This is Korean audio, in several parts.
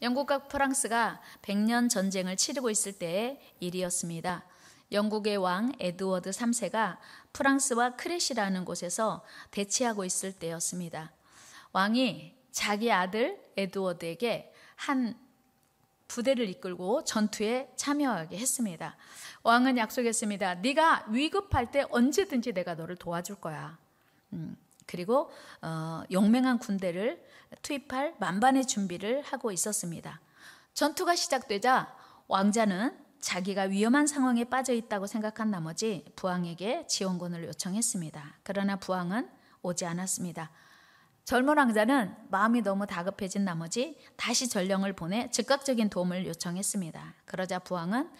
영국과 프랑스가 100년 전쟁을 치르고 있을 때의 일이었습니다. 영국의 왕 에드워드 3세가 프랑스와 크레시라는 곳에서 대치하고 있을 때였습니다. 왕이 자기 아들 에드워드에게 한 부대를 이끌고 전투에 참여하게 했습니다. 왕은 약속했습니다. 네가 위급할 때 언제든지 내가 너를 도와줄 거야. 그리고 용맹한 군대를 투입할 만반의 준비를 하고 있었습니다. 전투가 시작되자 왕자는 자기가 위험한 상황에 빠져 있다고 생각한 나머지 부왕에게 지원군을 요청했습니다. 그러나 부왕은 오지 않았습니다. 젊은 왕자는 마음이 너무 다급해진 나머지 다시 전령을 보내 즉각적인 도움을 요청했습니다. 그러자 부왕은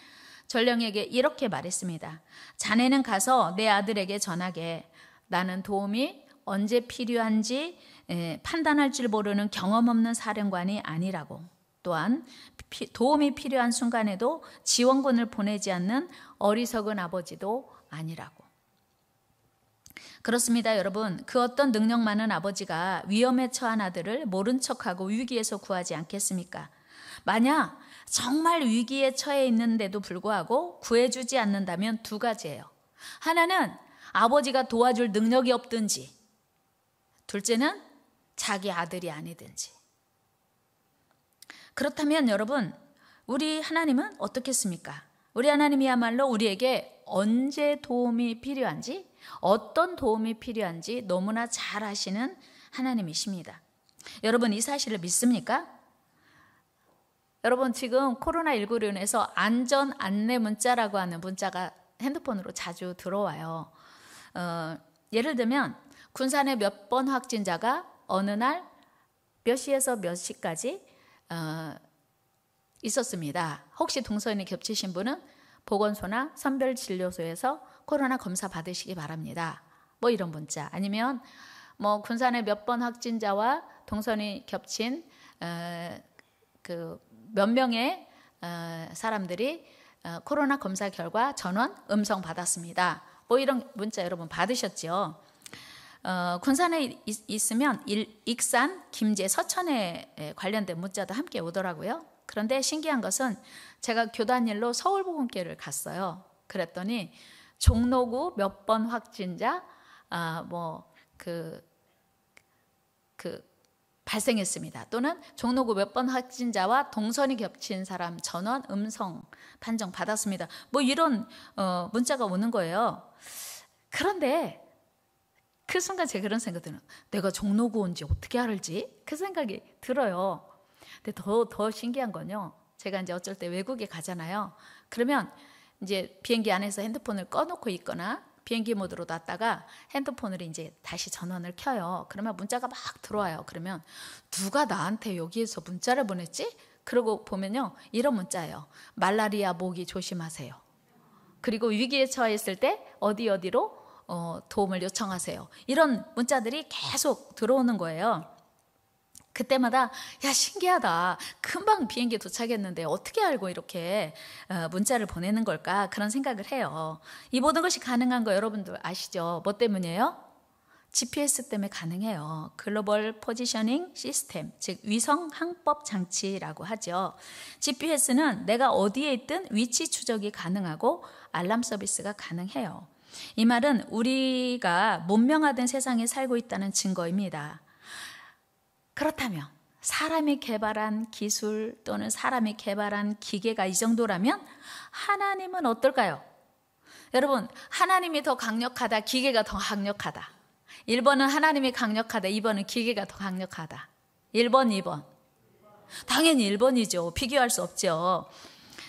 전령에게 이렇게 말했습니다. 자네는 가서 내 아들에게 전하게. 나는 도움이 언제 필요한지 판단할 줄 모르는 경험 없는 사령관이 아니라고. 또한 도움이 필요한 순간에도 지원군을 보내지 않는 어리석은 아버지도 아니라고. 그렇습니다, 여러분. 그 어떤 능력 많은 아버지가 위험에 처한 아들을 모른 척하고 위기에서 구하지 않겠습니까? 만약 정말 위기에 처해 있는데도 불구하고 구해주지 않는다면 두 가지예요. 하나는 아버지가 도와줄 능력이 없든지, 둘째는 자기 아들이 아니든지. 그렇다면 여러분, 우리 하나님은 어떻겠습니까? 우리 하나님이야말로 우리에게 언제 도움이 필요한지, 어떤 도움이 필요한지 너무나 잘 아시는 하나님이십니다. 여러분, 이 사실을 믿습니까? 여러분, 지금 코로나19로 인해서 안전 안내 문자라고 하는 문자가 핸드폰으로 자주 들어와요. 예를 들면 군산에 몇 번 확진자가 어느 날 몇 시에서 몇 시까지 있었습니다. 혹시 동선이 겹치신 분은 보건소나 선별진료소에서 코로나 검사 받으시기 바랍니다. 뭐 이런 문자. 아니면 뭐 군산에 몇 번 확진자와 동선이 겹친 그 몇 명의 사람들이 코로나 검사 결과 전원 음성 받았습니다. 뭐 이런 문자 여러분 받으셨죠? 군산에 있으면 익산, 김제, 서천에 관련된 문자도 함께 오더라고요. 그런데 신기한 것은 제가 교단일로 서울보건교회를 갔어요. 그랬더니 종로구 몇 번 확진자 발생했습니다. 또는 종로구 몇 번 확진자와 동선이 겹친 사람 전원 음성 판정 받았습니다. 뭐 이런 문자가 오는 거예요. 그런데 그 순간 제가 그런 생각이 들어요. 내가 종로구 온지 어떻게 알지? 그 생각이 들어요. 근데 더 신기한 건요. 제가 이제 어쩔 때 외국에 가잖아요. 그러면 이제 비행기 안에서 핸드폰을 꺼놓고 있거나 비행기 모드로 놨다가 핸드폰을 이제 다시 전원을 켜요. 그러면 문자가 막 들어와요. 그러면 누가 나한테 여기에서 문자를 보냈지? 그러고 보면요. 이런 문자예요. 말라리아 모기 조심하세요. 그리고 위기에 처했을 때 어디로 도움을 요청하세요. 이런 문자들이 계속 들어오는 거예요. 그때마다 야 신기하다. 금방 비행기 도착했는데 어떻게 알고 이렇게 문자를 보내는 걸까? 그런 생각을 해요. 이 모든 것이 가능한 거 여러분들 아시죠? 뭐 때문이에요? GPS 때문에 가능해요. 글로벌 포지셔닝 시스템, 즉 위성 항법 장치라고 하죠. GPS는 내가 어디에 있든 위치 추적이 가능하고 알람 서비스가 가능해요. 이 말은 우리가 문명화된 세상에 살고 있다는 증거입니다. 그렇다면 사람이 개발한 기술 또는 사람이 개발한 기계가 이 정도라면 하나님은 어떨까요? 여러분, 하나님이 더 강력하다, 기계가 더 강력하다. 1번은 하나님이 강력하다, 2번은 기계가 더 강력하다. 1번, 2번. 당연히 1번이죠. 비교할 수 없죠.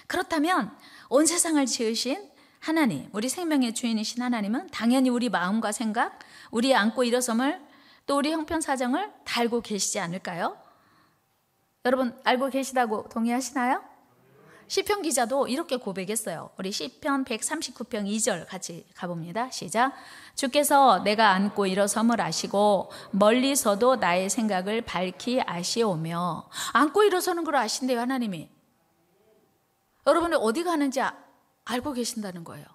그렇다면 온 세상을 지으신 하나님, 우리 생명의 주인이신 하나님은 당연히 우리 마음과 생각, 우리의 앉고 일어섬을 또 우리 형편사정을 다 알고 계시지 않을까요? 여러분 알고 계시다고 동의하시나요? 시편 기자도 이렇게 고백했어요. 우리 시편 139편 2절 같이 가봅니다. 시작. 주께서 내가 앉고 일어섬을 아시고 멀리서도 나의 생각을 밝히 아시오며. 앉고 일어서는 걸 아신대요, 하나님이. 여러분이 어디 가는지 알고 계신다는 거예요.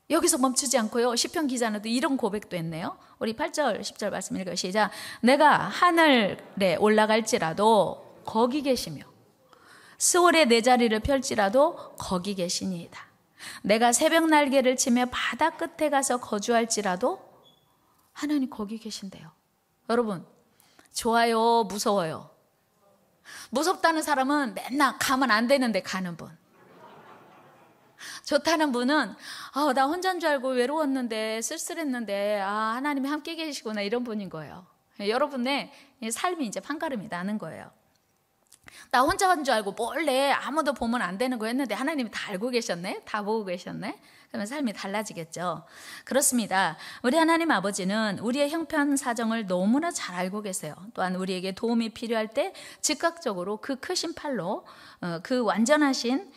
여기서 멈추지 않고요. 시편 기자는 또 이런 고백도 했네요. 우리 8절 10절 말씀 읽어요. 시작. 내가 하늘에 올라갈지라도 거기 계시며 스올에 내 자리를 펼지라도 거기 계시니이다. 내가 새벽 날개를 치며 바다 끝에 가서 거주할지라도 하나님 거기 계신대요. 여러분, 좋아요, 무서워요? 무섭다는 사람은 맨날 가면 안 되는데 가는 분. 좋다는 분은 나 혼자인 줄 알고 외로웠는데 쓸쓸했는데 하나님이 함께 계시구나, 이런 분인 거예요. 여러분의 삶이 이제 판가름이 나는 거예요. 나 혼자 간 줄 알고 몰래 아무도 보면 안 되는 거 했는데 하나님이 다 알고 계셨네? 다 보고 계셨네? 그러면 삶이 달라지겠죠. 그렇습니다. 우리 하나님 아버지는 우리의 형편 사정을 너무나 잘 알고 계세요. 또한 우리에게 도움이 필요할 때 즉각적으로 그 크신 팔로 그 완전하신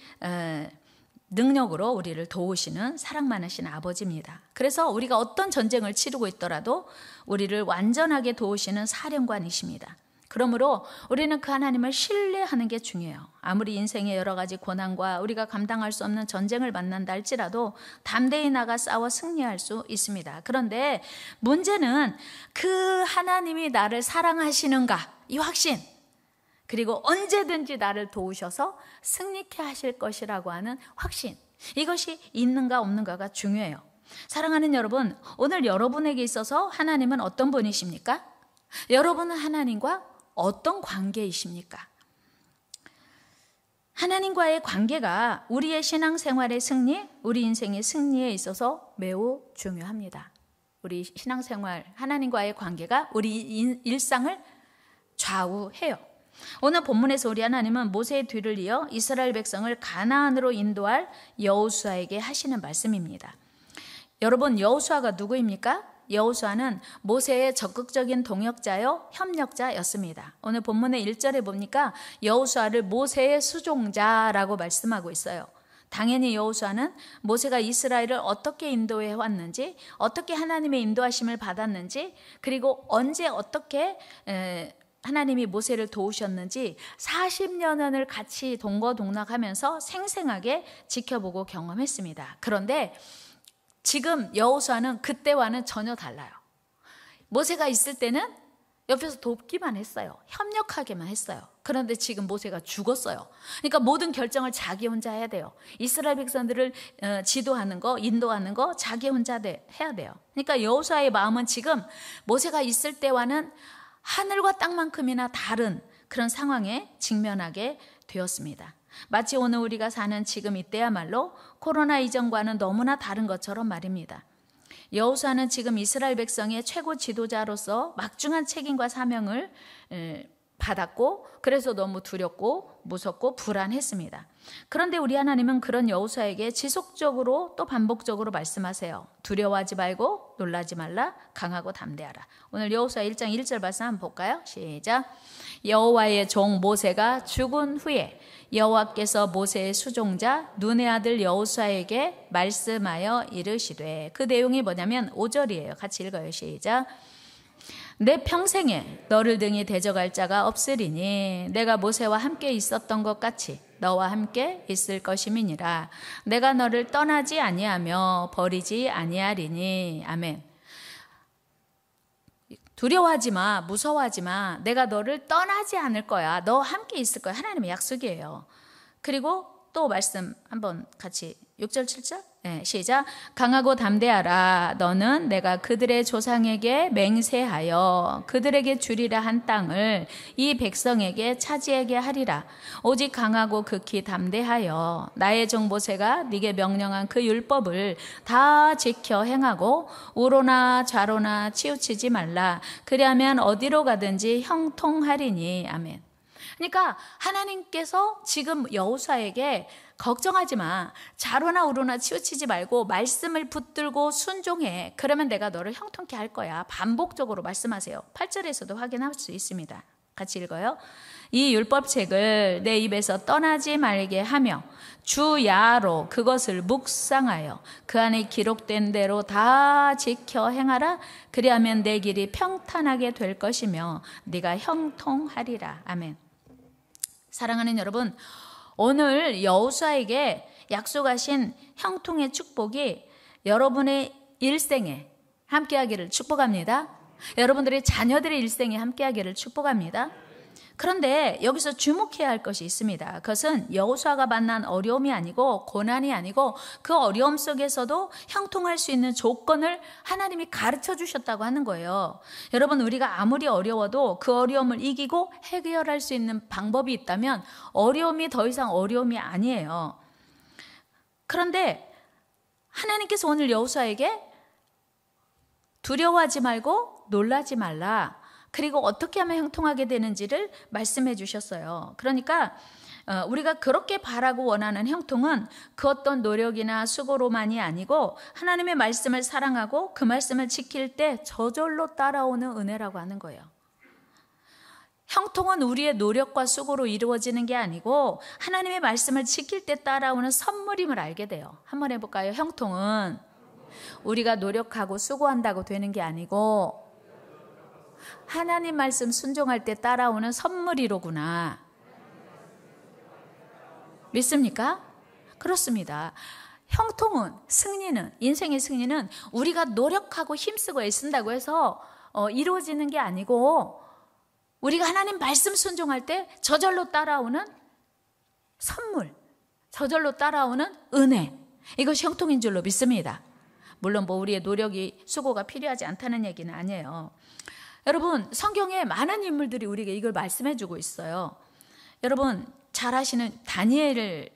능력으로 우리를 도우시는 사랑 많으신 아버지입니다. 그래서 우리가 어떤 전쟁을 치르고 있더라도 우리를 완전하게 도우시는 사령관이십니다. 그러므로 우리는 그 하나님을 신뢰하는 게 중요해요. 아무리 인생의 여러 가지 고난과 우리가 감당할 수 없는 전쟁을 만난다 할지라도 담대히 나가 싸워 승리할 수 있습니다. 그런데 문제는 그 하나님이 나를 사랑하시는가, 이 확신, 그리고 언제든지 나를 도우셔서 승리케 하실 것이라고 하는 확신, 이것이 있는가 없는가가 중요해요. 사랑하는 여러분, 오늘 여러분에게 있어서 하나님은 어떤 분이십니까? 여러분은 하나님과 어떤 관계이십니까? 하나님과의 관계가 우리의 신앙생활의 승리, 우리 인생의 승리에 있어서 매우 중요합니다. 우리 신앙생활, 하나님과의 관계가 우리 일상을 좌우해요. 오늘 본문에서 우리 하나님은 모세의 뒤를 이어 이스라엘 백성을 가나안으로 인도할 여호수아에게 하시는 말씀입니다. 여러분, 여호수아가 누구입니까? 여호수아는 모세의 적극적인 동역자요 협력자였습니다. 오늘 본문의 1절에 보니까 여호수아를 모세의 수종자라고 말씀하고 있어요. 당연히 여호수아는 모세가 이스라엘을 어떻게 인도해 왔는지, 어떻게 하나님의 인도하심을 받았는지, 그리고 언제 어떻게 하나님이 모세를 도우셨는지 40년을 같이 동거동락하면서 생생하게 지켜보고 경험했습니다. 그런데 지금 여호수아는 그때와는 전혀 달라요. 모세가 있을 때는 옆에서 돕기만 했어요. 협력하기만 했어요. 그런데 지금 모세가 죽었어요. 그러니까 모든 결정을 자기 혼자 해야 돼요. 이스라엘 백성들을 지도하는 거, 인도하는 거 자기 혼자 해야 돼요. 그러니까 여호수아의 마음은 지금 모세가 있을 때와는 하늘과 땅만큼이나 다른 그런 상황에 직면하게 되었습니다. 마치 오늘 우리가 사는 지금 이때야말로 코로나 이전과는 너무나 다른 것처럼 말입니다. 여호수아는 지금 이스라엘 백성의 최고 지도자로서 막중한 책임과 사명을 받았고, 그래서 너무 두렵고 무섭고 불안했습니다. 그런데 우리 하나님은 그런 여호수아에게 지속적으로 또 반복적으로 말씀하세요. 두려워하지 말고 놀라지 말라, 강하고 담대하라. 오늘 여호수아 1장 1절 말씀 한번 볼까요? 시작. 여호와의 종 모세가 죽은 후에 여호와께서 모세의 수종자 눈의 아들 여호수아에게 말씀하여 이르시되, 그 내용이 뭐냐면 5절이에요. 같이 읽어요. 시작. 내 평생에 너를 등이 대적할 자가 없으리니 내가 모세와 함께 있었던 것 같이 너와 함께 있을 것임이니라. 내가 너를 떠나지 아니하며 버리지 아니하리니. 아멘. 두려워하지 마, 무서워하지 마. 내가 너를 떠나지 않을 거야. 너와 함께 있을 거야. 하나님의 약속이에요. 그리고 또 말씀 한번 같이 6절 7절 네, 시작. 강하고 담대하라. 너는 내가 그들의 조상에게 맹세하여 그들에게 주리라 한 땅을 이 백성에게 차지하게 하리라. 오직 강하고 극히 담대하여 나의 종 모세가 네게 명령한 그 율법을 다 지켜 행하고 우로나 좌로나 치우치지 말라. 그리하면 어디로 가든지 형통하리니. 아멘. 그러니까 하나님께서 지금 여호수아에게 걱정하지 마. 좌로나 우로나 치우치지 말고 말씀을 붙들고 순종해. 그러면 내가 너를 형통케 할 거야. 반복적으로 말씀하세요. 8절에서도 확인할 수 있습니다. 같이 읽어요. 이 율법책을 내 입에서 떠나지 말게 하며 주야로 그것을 묵상하여 그 안에 기록된 대로 다 지켜 행하라. 그리하면 내 길이 평탄하게 될 것이며 네가 형통하리라. 아멘. 사랑하는 여러분, 오늘 여호수아에게 약속하신 형통의 축복이 여러분의 일생에 함께하기를 축복합니다. 여러분들의 자녀들의 일생에 함께하기를 축복합니다. 그런데 여기서 주목해야 할 것이 있습니다. 그것은 여호수아가 만난 어려움이 아니고 고난이 아니고 그 어려움 속에서도 형통할 수 있는 조건을 하나님이 가르쳐 주셨다고 하는 거예요. 여러분, 우리가 아무리 어려워도 그 어려움을 이기고 해결할 수 있는 방법이 있다면 어려움이 더 이상 어려움이 아니에요. 그런데 하나님께서 오늘 여호수아에게 두려워하지 말고 놀라지 말라. 그리고 어떻게 하면 형통하게 되는지를 말씀해 주셨어요. 그러니까 우리가 그렇게 바라고 원하는 형통은 그 어떤 노력이나 수고로만이 아니고 하나님의 말씀을 사랑하고 그 말씀을 지킬 때 저절로 따라오는 은혜라고 하는 거예요. 형통은 우리의 노력과 수고로 이루어지는 게 아니고 하나님의 말씀을 지킬 때 따라오는 선물임을 알게 돼요. 한번 해볼까요? 형통은 우리가 노력하고 수고한다고 되는 게 아니고 하나님 말씀 순종할 때 따라오는 선물이로구나. 믿습니까? 그렇습니다. 형통은, 승리는, 인생의 승리는 우리가 노력하고 힘쓰고 애쓴다고 해서 이루어지는 게 아니고 우리가 하나님 말씀 순종할 때 저절로 따라오는 선물, 저절로 따라오는 은혜, 이것이 형통인 줄로 믿습니다. 물론 우리의 노력이, 수고가 필요하지 않다는 얘기는 아니에요. 여러분, 성경에 많은 인물들이 우리에게 이걸 말씀해 주고 있어요. 여러분, 잘 아시는 다니엘을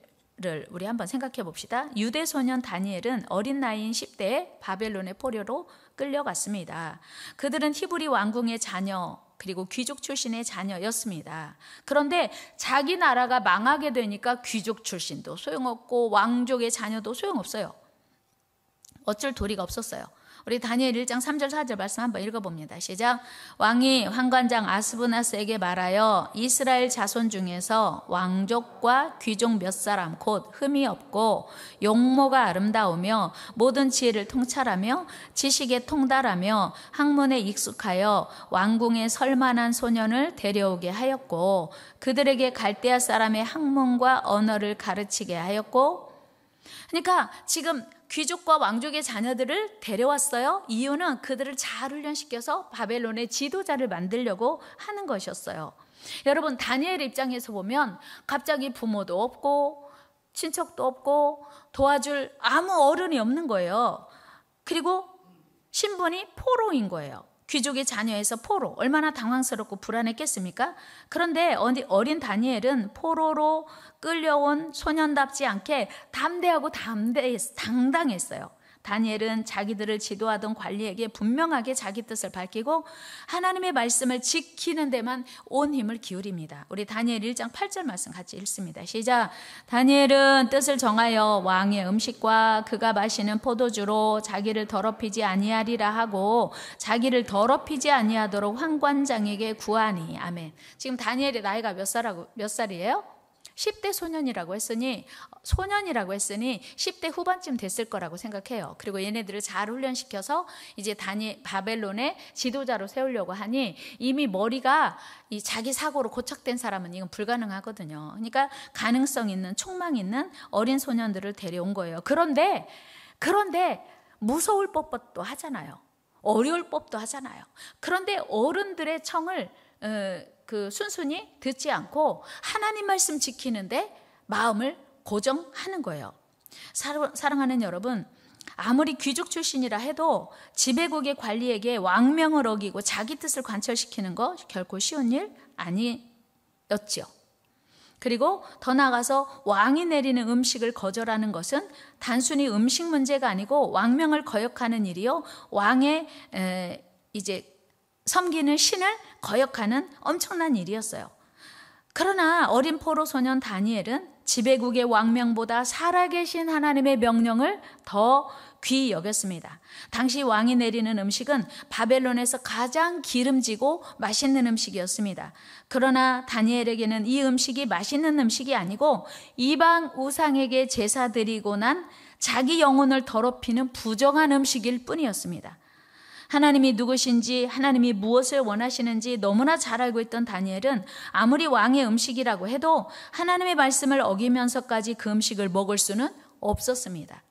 우리 한번 생각해 봅시다. 유대 소년 다니엘은 어린 나이인 10대에 바벨론의 포로로 끌려갔습니다. 그들은 히브리 왕궁의 자녀, 그리고 귀족 출신의 자녀였습니다. 그런데 자기 나라가 망하게 되니까 귀족 출신도 소용없고 왕족의 자녀도 소용없어요. 어쩔 도리가 없었어요. 우리 다니엘 1장 3절 4절 말씀 한번 읽어봅니다. 시작. 왕이 환관장 아스부나스에게 말하여 이스라엘 자손 중에서 왕족과 귀족 몇 사람 곧 흠이 없고 용모가 아름다우며 모든 지혜를 통찰하며 지식에 통달하며 학문에 익숙하여 왕궁에 설만한 소년을 데려오게 하였고 그들에게 갈대아 사람의 학문과 언어를 가르치게 하였고. 그러니까 지금 귀족과 왕족의 자녀들을 데려왔어요. 이유는 그들을 잘 훈련시켜서 바벨론의 지도자를 만들려고 하는 것이었어요. 여러분, 다니엘의 입장에서 보면 갑자기 부모도 없고 친척도 없고 도와줄 아무 어른이 없는 거예요. 그리고 신분이 포로인 거예요. 귀족의 자녀에서 포로, 얼마나 당황스럽고 불안했겠습니까? 그런데 어린 다니엘은 포로로 끌려온 소년답지 않게 담대하고 당당했어요. 다니엘은 자기들을 지도하던 관리에게 분명하게 자기 뜻을 밝히고 하나님의 말씀을 지키는 데만 온 힘을 기울입니다. 우리 다니엘 1장 8절 말씀 같이 읽습니다. 시작. 다니엘은 뜻을 정하여 왕의 음식과 그가 마시는 포도주로 자기를 더럽히지 아니하리라 하고 자기를 더럽히지 아니하도록 환관장에게 구하니. 아멘. 지금 다니엘의 나이가 몇 살이에요? 10대 소년이라고 했으니 10대 후반쯤 됐을 거라고 생각해요. 그리고 얘네들을 잘 훈련시켜서 이제 바벨론의 지도자로 세우려고 하니 이미 머리가 자기 사고로 고착된 사람은 이건 불가능하거든요. 그러니까 가능성 있는, 촉망 있는 어린 소년들을 데려온 거예요. 그런데 무서울 법도 하잖아요. 어려울 법도 하잖아요. 그런데 어른들의 청을 순순히 듣지 않고 하나님 말씀 지키는데 마음을 고정하는 거예요. 사랑하는 여러분, 아무리 귀족 출신이라 해도 지배국의 관리에게 왕명을 어기고 자기 뜻을 관철시키는 거 결코 쉬운 일 아니었지요. 그리고 더 나아가서 왕이 내리는 음식을 거절하는 것은 단순히 음식 문제가 아니고 왕명을 거역하는 일이요, 왕의 섬기는 신을 거역하는 엄청난 일이었어요. 그러나 어린 포로 소년 다니엘은 지배국의 왕명보다 살아계신 하나님의 명령을 더 귀히 여겼습니다. 당시 왕이 내리는 음식은 바벨론에서 가장 기름지고 맛있는 음식이었습니다. 그러나 다니엘에게는 이 음식이 맛있는 음식이 아니고 이방 우상에게 제사 드리고 난 자기 영혼을 더럽히는 부정한 음식일 뿐이었습니다. 하나님이 누구신지, 하나님이 무엇을 원하시는지 너무나 잘 알고 있던 다니엘은 아무리 왕의 음식이라고 해도 하나님의 말씀을 어기면서까지 그 음식을 먹을 수는 없었습니다.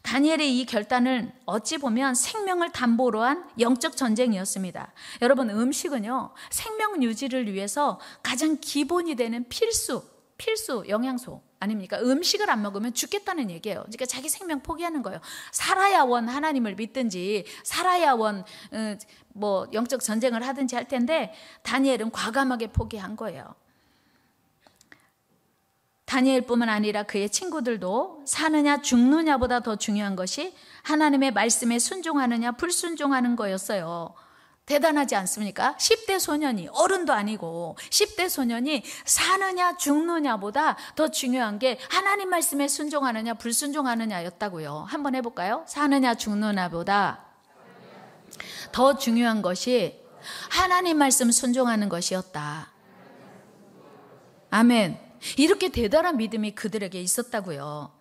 다니엘의 이 결단은 어찌 보면 생명을 담보로 한 영적 전쟁이었습니다. 여러분, 음식은요, 생명 유지를 위해서 가장 기본이 되는 필수 영양소 아닙니까? 음식을 안 먹으면 죽겠다는 얘기예요. 그러니까 자기 생명 포기하는 거예요. 살아야 원 하나님을 믿든지 살아야 원 영적 전쟁을 하든지 할 텐데, 다니엘은 과감하게 포기한 거예요. 다니엘뿐만 아니라 그의 친구들도 사느냐 죽느냐보다 더 중요한 것이 하나님의 말씀에 순종하느냐 불순종하는 거였어요. 대단하지 않습니까? 10대 소년이, 어른도 아니고 10대 소년이 사느냐 죽느냐보다 더 중요한 게 하나님 말씀에 순종하느냐 불순종하느냐였다고요. 한번 해볼까요? 사느냐 죽느냐보다 더 중요한 것이 하나님 말씀 순종하는 것이었다. 아멘. 이렇게 대단한 믿음이 그들에게 있었다고요.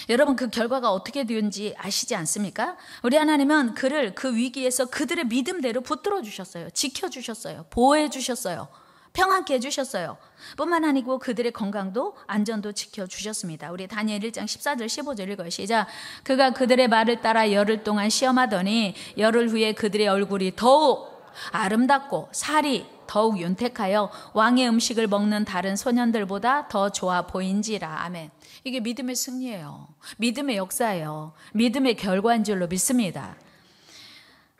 여러분, 그 결과가 어떻게 되는지 아시지 않습니까? 우리 하나님은 그를 그 위기에서 그들의 믿음대로 붙들어 주셨어요. 지켜주셨어요. 보호해 주셨어요. 평안케 해주셨어요. 뿐만 아니고 그들의 건강도 안전도 지켜주셨습니다. 우리 다니엘 1장 14절 15절 읽어요. 시작. 그가 그들의 말을 따라 열흘 동안 시험하더니 열흘 후에 그들의 얼굴이 더욱 아름답고 살이 더욱 윤택하여 왕의 음식을 먹는 다른 소년들보다 더 좋아 보인지라. 아멘. 이게 믿음의 승리예요. 믿음의 역사예요. 믿음의 결과인 줄로 믿습니다.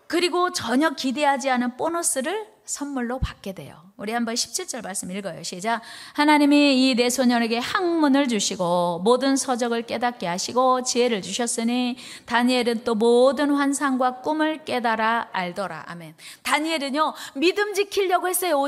그리고 전혀 기대하지 않은 보너스를 선물로 받게 돼요. 우리 한번 17절 말씀 읽어요. 시작. 하나님이 이 네 소년에게 학문을 주시고 모든 서적을 깨닫게 하시고 지혜를 주셨으니 다니엘은 또 모든 환상과 꿈을 깨달아 알더라. 아멘. 다니엘은요, 믿음 지키려고 했어요.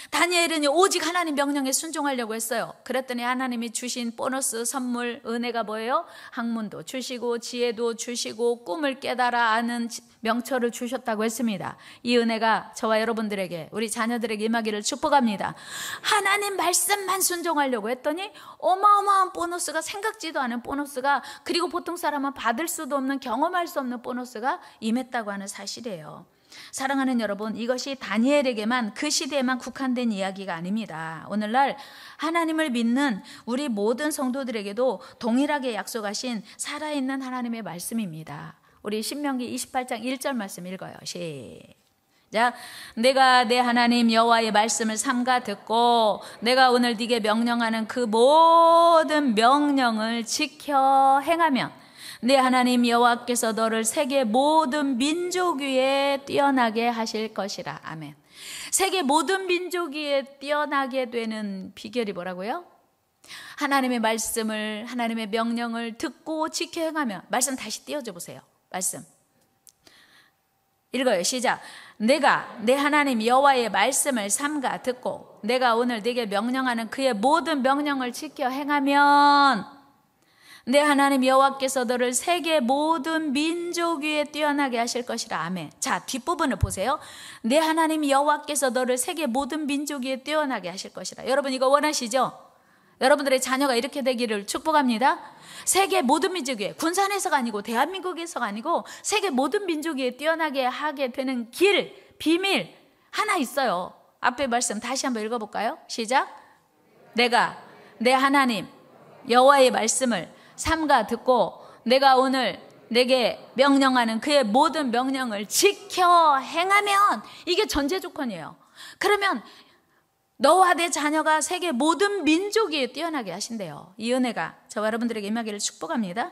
다니엘은 오직 하나님 명령에 순종하려고 했어요. 그랬더니 하나님이 주신 보너스 선물 은혜가 뭐예요? 학문도 주시고 지혜도 주시고 꿈을 깨달아 아는 명철을 주셨다고 했습니다. 이 은혜가 저와 여러분들에게, 우리 자녀들에게 임하기를 축복합니다. 하나님 말씀만 순종하려고 했더니 어마어마한 보너스가, 생각지도 않은 보너스가, 그리고 보통 사람은 받을 수도 없는, 경험할 수 없는 보너스가 임했다고 하는 사실이에요. 사랑하는 여러분, 이것이 다니엘에게만, 그 시대에만 국한된 이야기가 아닙니다. 오늘날 하나님을 믿는 우리 모든 성도들에게도 동일하게 약속하신 살아있는 하나님의 말씀입니다. 우리 신명기 28장 1절 말씀 읽어요. 시작. 내가 내 하나님 여호와의 말씀을 삼가 듣고 내가 오늘 네게 명령하는 그 모든 명령을 지켜 행하면 내 하나님 여호와께서 너를 세계 모든 민족 위에 뛰어나게 하실 것이라. 아멘. 세계 모든 민족 위에 뛰어나게 되는 비결이 뭐라고요? 하나님의 말씀을, 하나님의 명령을 듣고 지켜 행하면. 말씀 다시 띄워줘 보세요. 말씀 읽어요. 시작. 내가 내 하나님 여호와의 말씀을 삼가 듣고 내가 오늘 네게 명령하는 그의 모든 명령을 지켜 행하면 내 하나님 여호와께서 너를 세계 모든 민족 위에 뛰어나게 하실 것이라. 아멘. 자, 뒷부분을 보세요. 내 하나님 여호와께서 너를 세계 모든 민족 위에 뛰어나게 하실 것이라. 여러분, 이거 원하시죠? 여러분들의 자녀가 이렇게 되기를 축복합니다. 세계 모든 민족 위에, 군산에서가 아니고 대한민국에서가 아니고 세계 모든 민족 위에 뛰어나게 하게 되는 길, 비밀 하나 있어요. 앞에 말씀 다시 한번 읽어볼까요? 시작. 내가 내 하나님 여호와의 말씀을 삼가 듣고 내가 오늘 내게 명령하는 그의 모든 명령을 지켜 행하면, 이게 전제 조건이에요. 그러면 너와 내 자녀가 세계 모든 민족이 뛰어나게 하신대요. 이 은혜가 저와 여러분들에게 임하기를 축복합니다.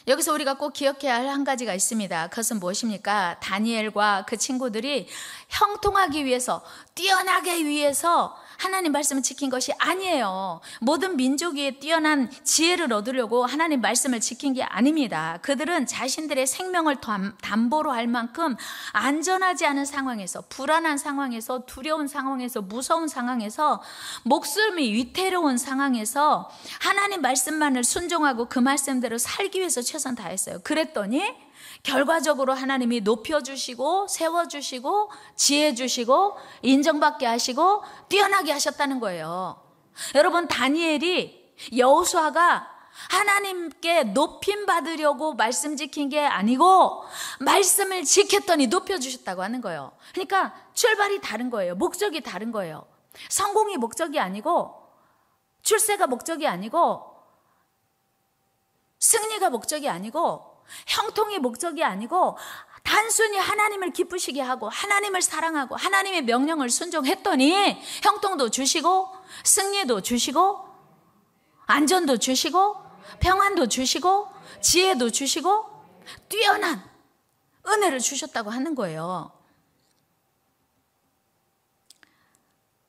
여기서 우리가 꼭 기억해야 할 한 가지가 있습니다. 그것은 무엇입니까? 다니엘과 그 친구들이 형통하기 위해서, 뛰어나게 위해서 하나님 말씀을 지킨 것이 아니에요. 모든 민족이 뛰어난 지혜를 얻으려고 하나님 말씀을 지킨 게 아닙니다. 그들은 자신들의 생명을 담보로 할 만큼 안전하지 않은 상황에서, 불안한 상황에서, 두려운 상황에서, 무서운 상황에서, 목숨이 위태로운 상황에서 하나님 말씀만을 순종하고 그 말씀대로 살기 위해서 최선 다했어요. 그랬더니 결과적으로 하나님이 높여주시고 세워주시고 지혜 주시고 인정받게 하시고 뛰어나게 하셨다는 거예요. 여러분, 다니엘이, 여호수아가 하나님께 높임 받으려고 말씀 지킨 게 아니고 말씀을 지켰더니 높여주셨다고 하는 거예요. 그러니까 출발이 다른 거예요. 목적이 다른 거예요. 성공이 목적이 아니고, 출세가 목적이 아니고, 승리가 목적이 아니고 형통이 목적이 아니고 단순히 하나님을 기쁘시게 하고 하나님을 사랑하고 하나님의 명령을 순종했더니 형통도 주시고 승리도 주시고 안전도 주시고 평안도 주시고 지혜도 주시고 뛰어난 은혜를 주셨다고 하는 거예요.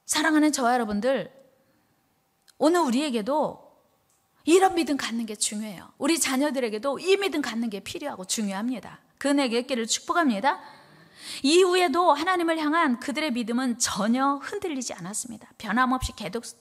사랑하는 저와 여러분들, 오늘 우리에게도 이런 믿음 갖는 게 중요해요. 우리 자녀들에게도 이 믿음 갖는 게 필요하고 중요합니다. 그 은혜가 있기를 축복합니다. 이후에도 하나님을 향한 그들의 믿음은 전혀 흔들리지 않았습니다. 변함없이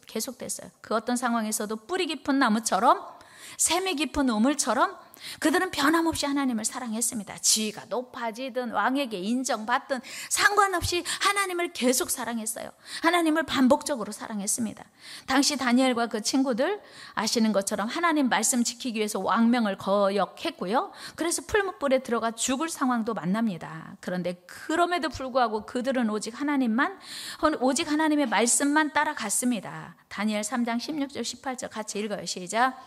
계속됐어요. 그 어떤 상황에서도 뿌리 깊은 나무처럼 샘이 깊은 우물처럼 그들은 변함없이 하나님을 사랑했습니다. 지위가 높아지든 왕에게 인정받든 상관없이 하나님을 계속 사랑했어요. 하나님을 반복적으로 사랑했습니다. 당시 다니엘과 그 친구들 아시는 것처럼 하나님 말씀 지키기 위해서 왕명을 거역했고요. 그래서 풀무불에 들어가 죽을 상황도 만납니다. 그런데 그럼에도 불구하고 그들은 오직 하나님의 말씀만 따라갔습니다. 다니엘 3장 16절 18절 같이 읽어요. 시작.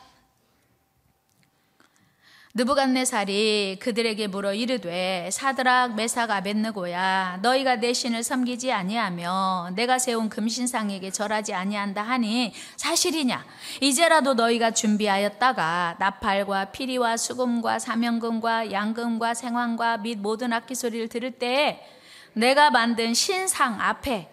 느부갓네살이 그들에게 물어 이르되 사드락 메삭 아벳느고야 너희가 내 신을 섬기지 아니하며 내가 세운 금신상에게 절하지 아니한다 하니 사실이냐? 이제라도 너희가 준비하였다가 나팔과 피리와 수금과 사명금과 양금과 생황과 및 모든 악기 소리를 들을 때에 내가 만든 신상 앞에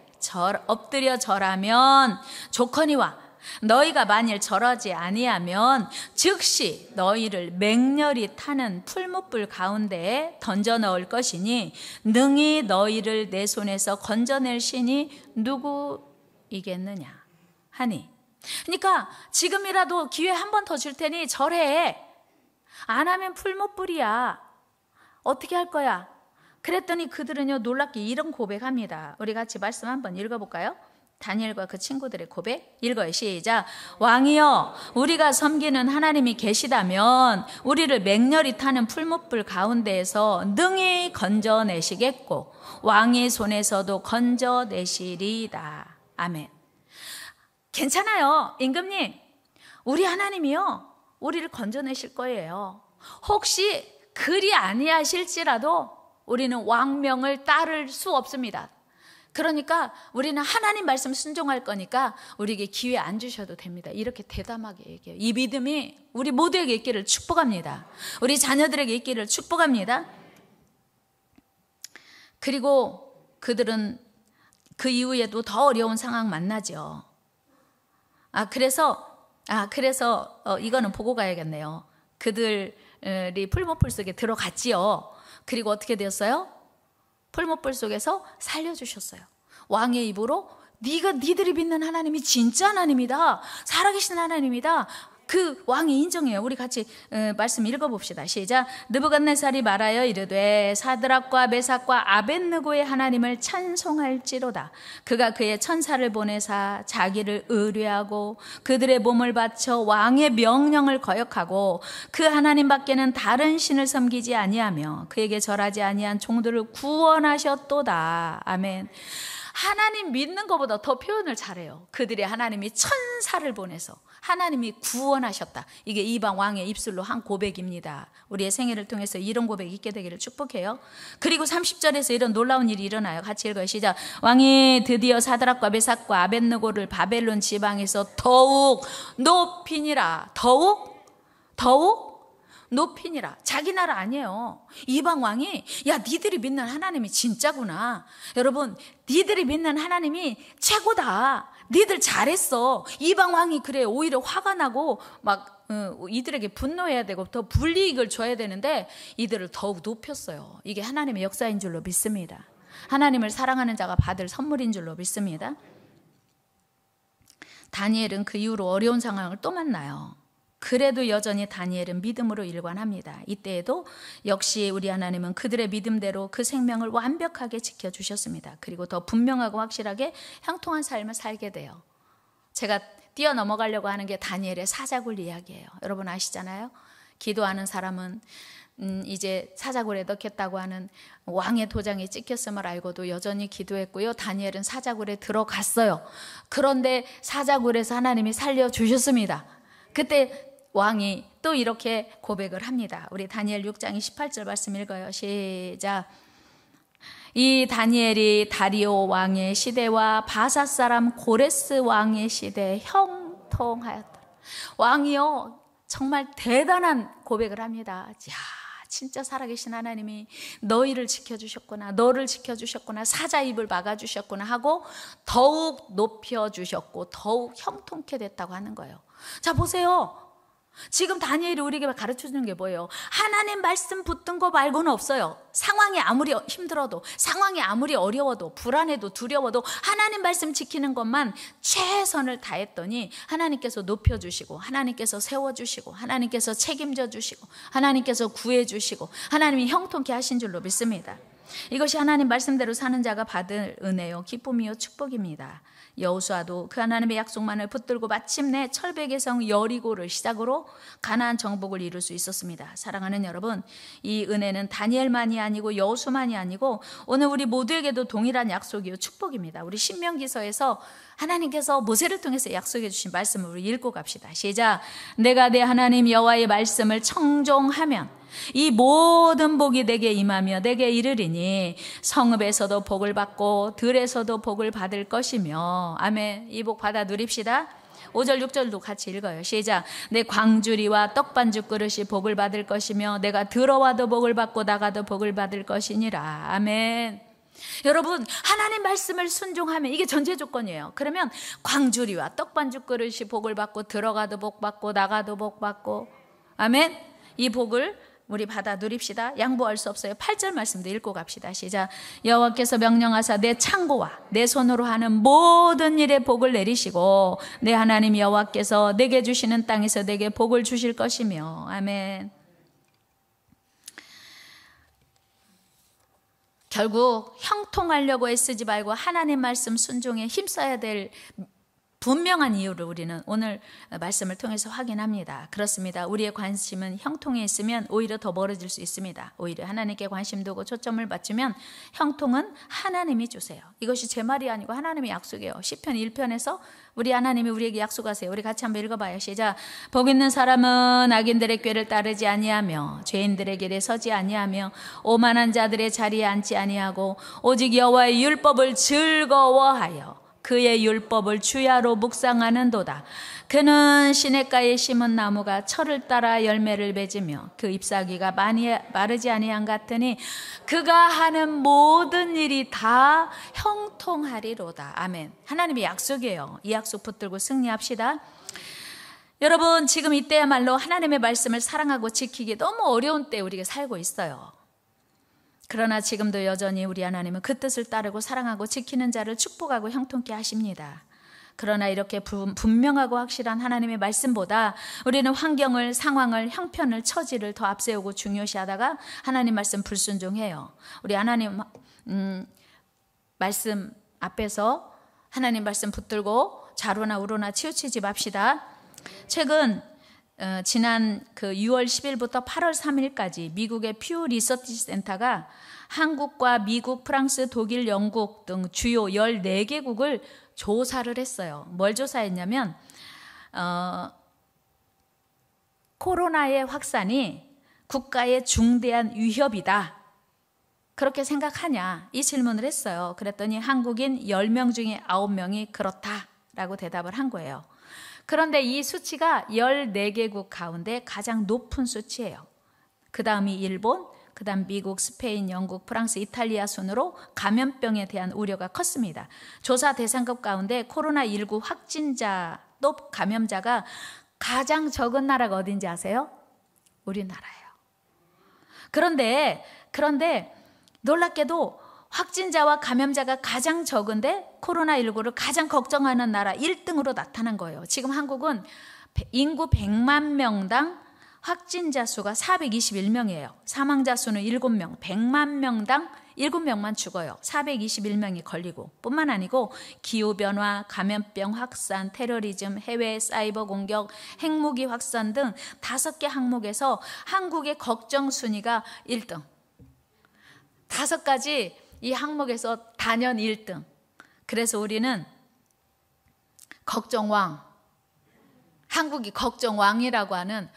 엎드려 절하면 좋거니와 너희가 만일 절하지 아니하면 즉시 너희를 맹렬히 타는 풀무불 가운데에 던져 넣을 것이니 능히 너희를 내 손에서 건져낼 신이 누구이겠느냐 하니. 그러니까 지금이라도 기회 한 번 더 줄 테니 절해. 안 하면 풀무불이야. 어떻게 할 거야? 그랬더니 그들은요 놀랍게 이런 고백합니다. 우리 같이 말씀 한번 읽어볼까요? 다니엘과 그 친구들의 고백 읽어요. 시작. 왕이여 우리가 섬기는 하나님이 계시다면 우리를 맹렬히 타는 풀무불 가운데에서 능히 건져내시겠고 왕의 손에서도 건져내시리이다. 아멘. 괜찮아요 임금님, 우리 하나님이요 우리를 건져내실 거예요. 혹시 그리 아니하실지라도 우리는 왕명을 따를 수 없습니다. 그러니까 우리는 하나님 말씀 순종할 거니까 우리에게 기회 안 주셔도 됩니다. 이렇게 대담하게 얘기해요. 이 믿음이 우리 모두에게 있기를 축복합니다. 우리 자녀들에게 있기를 축복합니다. 그리고 그들은 그 이후에도 더 어려운 상황 만나죠. 그래서 이거는 보고 가야겠네요. 그들이 풀무불 속에 들어갔지요. 그리고 어떻게 되었어요? 풀무불 속에서 살려주셨어요. 왕의 입으로 니들이 믿는 하나님이 진짜 하나님이다, 살아계신 하나님이다, 그 왕이 인정해요. 우리 같이 말씀 읽어봅시다. 시작. 느부갓네살이 말하여 이르되 사드락과 메삭과 아벳느고의 하나님을 찬송할지로다. 그가 그의 천사를 보내사 자기를 의뢰하고 그들의 몸을 바쳐 왕의 명령을 거역하고 그 하나님 밖에는 다른 신을 섬기지 아니하며 그에게 절하지 아니한 종들을 구원하셨도다. 아멘. 하나님 믿는 것보다 더 표현을 잘해요. 그들의 하나님이 천사를 보내서 하나님이 구원하셨다. 이게 이방 왕의 입술로 한 고백입니다. 우리의 생애를 통해서 이런 고백이 있게 되기를 축복해요. 그리고 30절에서 이런 놀라운 일이 일어나요. 같이 읽어요. 시작. 왕이 드디어 사드락과 메삭과 아벳느고를 바벨론 지방에서 더욱 높이니라. 더욱 높이니라. 자기 나라 아니에요. 이방 왕이 야 니들이 믿는 하나님이 진짜구나. 여러분 니들이 믿는 하나님이 최고다. 니들 잘했어. 이방 왕이 그래 오히려 화가 나고 막 이들에게 분노해야 되고 더 불이익을 줘야 되는데 이들을 더욱 높였어요. 이게 하나님의 역사인 줄로 믿습니다. 하나님을 사랑하는 자가 받을 선물인 줄로 믿습니다. 다니엘은 그 이후로 어려운 상황을 또 만나요. 그래도 여전히 다니엘은 믿음으로 일관합니다. 이때에도 역시 우리 하나님은 그들의 믿음대로 그 생명을 완벽하게 지켜주셨습니다. 그리고 더 분명하고 확실하게 형통한 삶을 살게 돼요. 제가 뛰어넘어가려고 하는 게 다니엘의 사자굴 이야기예요. 여러분 아시잖아요. 기도하는 사람은 이제 사자굴에 넣겠다고 하는 왕의 도장이 찍혔음을 알고도 여전히 기도했고요. 다니엘은 사자굴에 들어갔어요. 그런데 사자굴에서 하나님이 살려주셨습니다. 그때 왕이 또 이렇게 고백을 합니다. 우리 다니엘 6장 28절 말씀 읽어요. 시작. 이 다니엘이 다리오 왕의 시대와 바사 사람 고레스 왕의 시대에 형통하였다. 왕이요 정말 대단한 고백을 합니다. 야, 진짜 살아계신 하나님이 너희를 지켜주셨구나, 너를 지켜주셨구나, 사자 입을 막아주셨구나 하고 더욱 높여주셨고 더욱 형통케 됐다고 하는 거예요. 자, 보세요. 지금 다니엘이 우리에게 가르쳐주는 게 뭐예요? 하나님 말씀 붙든 거 말고는 없어요. 상황이 아무리 힘들어도, 상황이 아무리 어려워도, 불안해도, 두려워도 하나님 말씀 지키는 것만 최선을 다했더니 하나님께서 높여주시고, 하나님께서 세워주시고, 하나님께서 책임져 주시고, 하나님께서 구해주시고, 하나님이 형통케 하신 줄로 믿습니다. 이것이 하나님 말씀대로 사는 자가 받을 은혜요 기쁨이요 축복입니다. 여호수아도 그 하나님의 약속만을 붙들고 마침내 철벽의 성 여리고를 시작으로 가나안 정복을 이룰 수 있었습니다. 사랑하는 여러분, 이 은혜는 다니엘만이 아니고 여호수만이 아니고 오늘 우리 모두에게도 동일한 약속이요 축복입니다. 우리 신명기서에서 하나님께서 모세를 통해서 약속해 주신 말씀을 우리 읽고 갑시다. 시작. 내가 내 하나님 여호와의 말씀을 청종하면 이 모든 복이 내게 임하며 내게 이르리니 성읍에서도 복을 받고 들에서도 복을 받을 것이며. 아멘. 이 복 받아 누립시다. 5절 6절도 같이 읽어요. 시작. 내 광주리와 떡반죽 그릇이 복을 받을 것이며 내가 들어와도 복을 받고 나가도 복을 받을 것이니라. 아멘. 여러분, 하나님 말씀을 순종하면 이게 전제 조건이에요. 그러면 광주리와 떡반죽 그릇이 복을 받고 들어가도 복 받고 나가도 복 받고. 아멘. 이 복을 우리 받아 누립시다. 양보할 수 없어요. 8절 말씀도 읽고 갑시다. 시작. 여호와께서 명령하사 내 창고와 내 손으로 하는 모든 일에 복을 내리시고 내 하나님 여호와께서 내게 주시는 땅에서 내게 복을 주실 것이며. 아멘. 결국 형통하려고 애쓰지 말고 하나님 말씀 순종에 힘써야 될 분명한 이유를 우리는 오늘 말씀을 통해서 확인합니다. 그렇습니다. 우리의 관심은 형통에 있으면 오히려 더 멀어질 수 있습니다. 오히려 하나님께 관심 두고 초점을 맞추면 형통은 하나님이 주세요. 이것이 제 말이 아니고 하나님의 약속이에요. 시편 1편에서 우리 하나님이 우리에게 약속하세요. 우리 같이 한번 읽어봐요. 시작. 복 있는 사람은 악인들의 꾀를 따르지 아니하며 죄인들의 길에 서지 아니하며 오만한 자들의 자리에 앉지 아니하고 오직 여호와의 율법을 즐거워하여 그의 율법을 주야로 묵상하는도다. 그는 시냇가에 심은 나무가 철을 따라 열매를 맺으며 그 잎사귀가 많이 마르지 아니한 같으니 그가 하는 모든 일이 다 형통하리로다. 아멘. 하나님의 약속이에요. 이 약속 붙들고 승리합시다. 여러분, 지금 이때야말로 하나님의 말씀을 사랑하고 지키기 너무 어려운 때에 우리가 살고 있어요. 그러나 지금도 여전히 우리 하나님은 그 뜻을 따르고 사랑하고 지키는 자를 축복하고 형통케 하십니다. 그러나 이렇게 분명하고 확실한 하나님의 말씀보다 우리는 환경을, 상황을, 형편을, 처지를 더 앞세우고 중요시하다가 하나님 말씀 불순종해요. 우리 하나님 말씀 앞에서 하나님 말씀 붙들고 좌로나 우로나 치우치지 맙시다. 최근 지난 6월 10일부터 8월 3일까지 미국의 퓨 리서치 센터가 한국과 미국, 프랑스, 독일, 영국 등 주요 14개국을 조사를 했어요. 뭘 조사했냐면 코로나의 확산이 국가의 중대한 위협이다. 그렇게 생각하냐? 이 질문을 했어요. 그랬더니 한국인 10명 중에 9명이 그렇다라고 대답을 한 거예요. 그런데 이 수치가 14개국 가운데 가장 높은 수치예요. 그 다음이 일본, 그 다음 미국, 스페인, 영국, 프랑스, 이탈리아 순으로 감염병에 대한 우려가 컸습니다. 조사 대상국 가운데 코로나19 확진자 또 감염자가 가장 적은 나라가 어딘지 아세요? 우리나라예요. 그런데 놀랍게도 확진자와 감염자가 가장 적은데 코로나19를 가장 걱정하는 나라 1등으로 나타난 거예요. 지금 한국은 인구 100만 명당 확진자 수가 421명이에요. 사망자 수는 7명, 100만 명당 7명만 죽어요. 421명이 걸리고 뿐만 아니고 기후변화, 감염병 확산, 테러리즘, 해외 사이버 공격, 핵무기 확산 등 5개 항목에서 한국의 걱정 순위가 1등. 5가지 이 항목에서 단연 1등. 그래서 우리는 걱정왕, 한국이 걱정 왕이라고 하는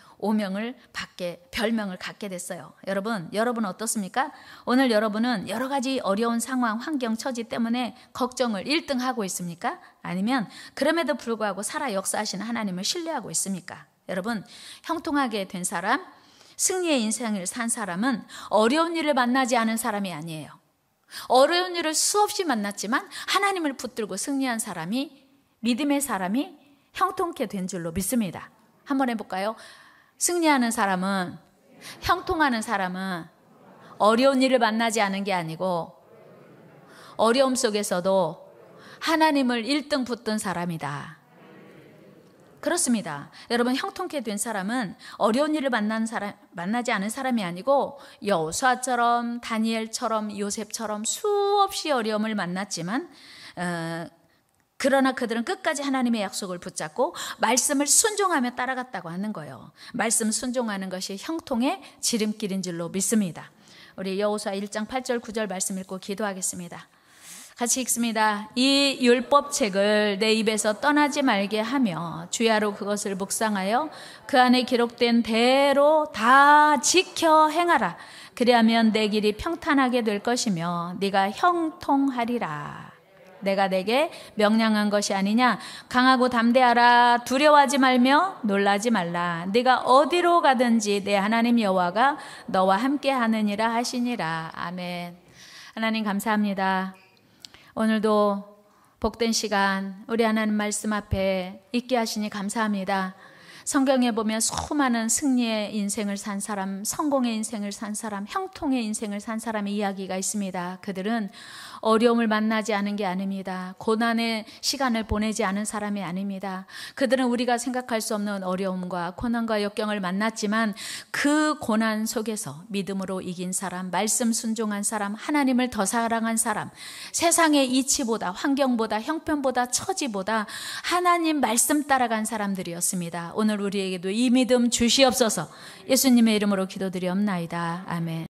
별명을 갖게 됐어요. 여러분 어떻습니까? 오늘 여러분은 여러 가지 어려운 상황, 환경, 처지 때문에 걱정을 1등 하고 있습니까? 아니면 그럼에도 불구하고 살아 역사하시는 하나님을 신뢰하고 있습니까? 여러분, 형통하게 된 사람, 승리의 인생을 산 사람은 어려운 일을 만나지 않은 사람이 아니에요. 어려운 일을 수없이 만났지만 하나님을 붙들고 승리한 사람이, 믿음의 사람이 형통케 된 줄로 믿습니다. 한번 해볼까요? 승리하는 사람은, 형통하는 사람은 어려운 일을 만나지 않은 게 아니고 어려움 속에서도 하나님을 1등 붙든 사람이다. 그렇습니다. 여러분, 형통케 된 사람은 어려운 일을 만나지 않은 사람이 아니고 여호수아처럼, 다니엘처럼, 요셉처럼 수없이 어려움을 만났지만 그러나 그들은 끝까지 하나님의 약속을 붙잡고 말씀을 순종하며 따라갔다고 하는 거예요. 말씀 순종하는 것이 형통의 지름길인 줄로 믿습니다. 우리 여호수아 1장 8절 9절 말씀 읽고 기도하겠습니다. 같이 읽습니다. 이 율법책을 내 입에서 떠나지 말게 하며 주야로 그것을 묵상하여 그 안에 기록된 대로 다 지켜 행하라. 그리하면 내 길이 평탄하게 될 것이며 네가 형통하리라. 내가 내게 명령한 것이 아니냐. 강하고 담대하라. 두려워하지 말며 놀라지 말라. 네가 어디로 가든지 내 하나님 여호와가 너와 함께 하느니라 하시니라. 아멘. 하나님 감사합니다. 오늘도 복된 시간 우리 하나님 말씀 앞에 있게 하시니 감사합니다. 성경에 보면 수많은 승리의 인생을 산 사람, 성공의 인생을 산 사람, 형통의 인생을 산 사람의 이야기가 있습니다. 그들은 어려움을 만나지 않은 게 아닙니다. 고난의 시간을 보내지 않은 사람이 아닙니다. 그들은 우리가 생각할 수 없는 어려움과 고난과 역경을 만났지만 그 고난 속에서 믿음으로 이긴 사람, 말씀 순종한 사람, 하나님을 더 사랑한 사람, 세상의 이치보다, 환경보다, 형편보다, 처지보다 하나님 말씀 따라간 사람들이었습니다. 오늘 우리에게도 이 믿음 주시옵소서. 예수님의 이름으로 기도드리옵나이다. 아멘.